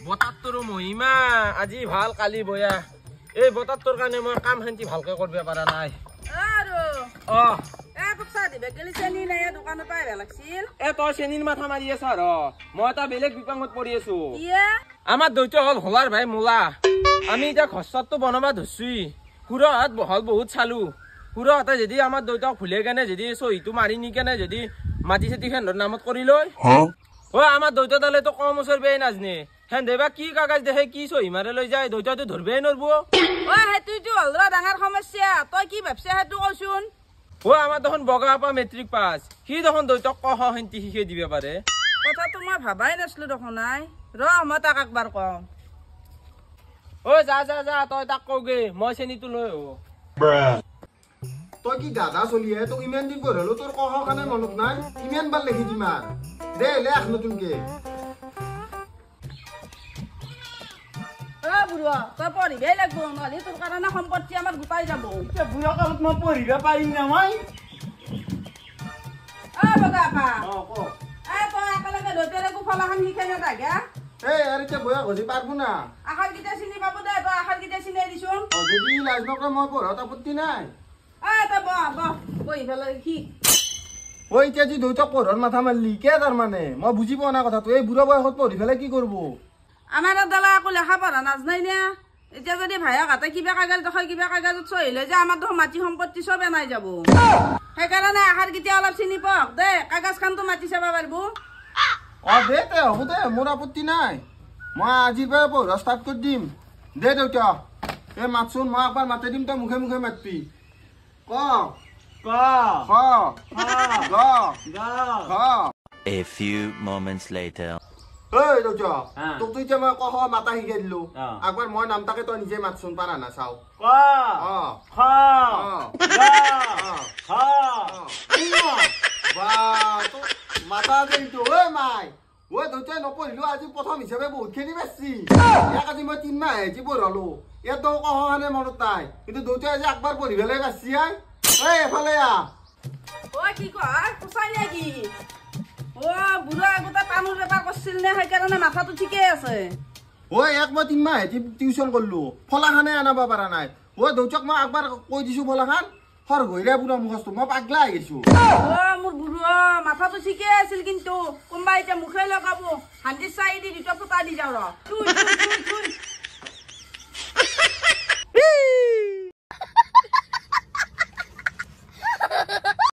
বতাতৰো মহিমা আজি ভাল কালি বয়া এই বতাতৰ কাৰণে মই কাম শান্তি ভালকে কৰিব পাৰা নাই আৰু তোক দিবে গেলি চেনি নাই দোকানৰ পৰা ভাল লাগছিল তই চেনিৰ মাথা মাৰি আছা মই এটা বেলেগ বিপাঙত পৰি আছো আমাৰ দৈত্য হল হলাৰ ভাই মোলা আমি এতিয়া ঘৰটো বনাবা ধৰছি খুৰাহাত বহল বহুত চালো খুৰাহাতে যদি আমাৰ দৈত্যক ভুলে কেনে যদি চহীটো মাৰি নি কেনে যদি মাটি চাটি খেন্দৰ নামত কৰি লৈ আমাৰ দৈত্যদালে তো কম ওচৰ বেই নাজনে হেন্দেবা কি কাগজ দেখে কি চহী মাৰে লৈ যায় দৈত্যটো ধৰবেই নৰব সেইটোতো হল ডাঙৰ সমস্যা তই কি ভাবছা সেইটো কচোন আমাৰ দেখোন বগা আপা মেট্ৰিক পাছ সি দেখোন দৈত্যক কহ শান্তি শিকাই দিব পাৰে কথাটো মই ভাবাই নাছিলো দেখোন নাই মই তাক একবাৰ কম যা যা যা তই তাক কওগে মই চেনিটো লৈ তই কি দাদা চলি হে তোক ইমান দিন পঢ়লো তোৰ কহ কাৰণে মনত নাই ইমান বাৰ লিখি দিম আৰু দে লেখ নতুনকে বুঢ়া তই পঢ়িবই লাগব নহলে তোৰ কাৰণে সম্পত্তি আমাৰ গোটাই যাব বুঢ়া কামত মই পঢ়িব পাৰিম না মই বগা আপা তই একেলগে দৈত্যকো ফলাখন শিকাই নাথাকে এতিয়া বয়া ঘজি পাৰবো না আখাৰ কেইটা চিনি পাব দে তই আখাৰ কেইটা চিনাই দিছোন যদি লাজ নকৰে মই পঢ়াত আপত্তি নাই তই বহি পেলাই শিক এতিয়া যি দৈত্যক পঢ়াৰ মাথা মাৰলি কে তাৰমানে মই বুজি পোৱা নাই কথাটো এই বুঢ়া বয়সত পঢ়ি পেলাই কি কৰিব আমাৰ দালা আকৌ লেখা পঢ়া নাজানাই নে এতিয়া যদি ভাইক হাতে কিবা কাগজ দেখায় কিবা কাগজত চহী লৈ যায় আমাৰ দেখোন মাটি সম্পত্তি চব এনাই যাব সেইকাৰণে আখাৰ কেইটা অলপ চিনি পাওক দে কাগজ খানটো মাটি চাব পাৰিব দে তে হ'ব দে মোৰ আপত্তি নাই মই আজিৰ পৰা পঢ়া ষ্টাৰ্ট কৰি দিম দে দেউতা এই মাতচোন মই একবাৰ মাতি দিম তই মুখে মুখে মাতবি A few moments later. দেউতা তোক তো এতিয়া মই কহ মাতা শিকাই দিলো একবাৰ মই নামটাকে তই নিজে মাতচোন পাৰা না চাও মাতা দিনটো মাই দেউতাই নপঢ়িলো আজি প্ৰথম হিচাপে বহুত খিনি বেছি ইয়াক আজি মই 3 মাহ আজি পঢ়ালো ইয়াত তো কহ কাৰণে মনত নাই কিন্তু দেউতাই আজি একবাৰ পঢ়ি পেলাই বাছি এফালে কি কয় সঁচাই নেকি বুঢ়া আগতে পাণৰ বেপাৰ কৰিছিল নে সেইকাৰণে মাথাটো ঠিকেই আছে ইয়াক মই 3 মাহ টিউচন কৰিলো ফলাখানে আনাব পৰা নাই দেউতাক মই একবাৰ কৈ দিছো ফলাখান হৰ গৈৰা বুঢ়া মুখস্থ মই পাগলা হৈ গৈছো মোৰ বুঢ়া মাথাটো ঠিকেই আছিল কিন্তু কোনোবা এতিয়া মুখে লগাব হান্দি চাই দি দুটা ফুটা দি যাওঁ